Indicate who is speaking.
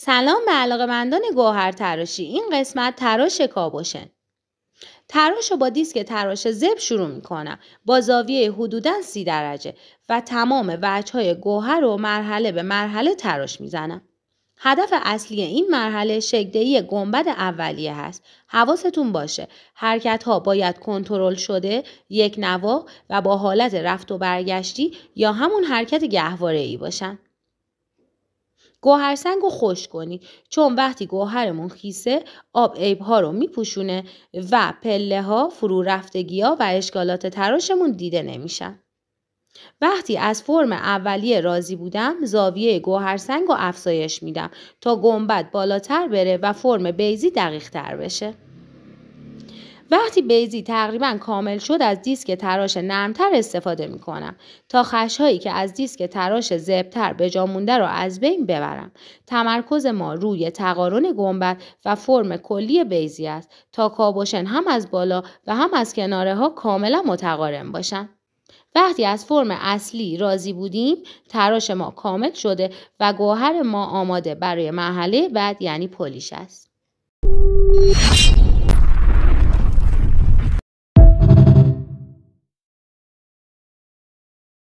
Speaker 1: سلام به علاقه‌مندان گوهر تراشی. این قسمت تراش کابوشن. تراش رو با دیسک تراش زب شروع میکنم با زاویه حدوداً 30 درجه و تمام وجه‌های گوهر رو مرحله به مرحله تراش میزنم. هدف اصلی این مرحله شکل‌دهی گنبد اولیه هست. حواستون باشه حرکت‌ها باید کنترل شده، یک نواح و با حالت رفت و برگشتی یا همون حرکت گهواره‌ای باشن. گوهرسنگ رو خشک کنید چون وقتی گوهرمون خیسه آب عیب‌ها رو میپوشونه و پله ها، فرو رفتگی ها و اشکالات تراشمون دیده نمیشن. وقتی از فرم اولیه راضی بودم زاویه گوهرسنگ رو افزایش میدم تا گنبد بالاتر بره و فرم بیضی دقیق تر بشه. وقتی بیضی تقریبا کامل شد از دیسک تراش نرمتر استفاده میکنم تا خشهایی که از دیسک تراش زبتر به جا مونده رو از بین ببرم. تمرکز ما روی تقارن گنبد و فرم کلی بیضی است تا کابوشن هم از بالا و هم از کناره ها کاملا متقارن باشن. وقتی از فرم اصلی راضی بودیم تراش ما کامل شده و گوهر ما آماده برای مرحله بعد یعنی پولیش است.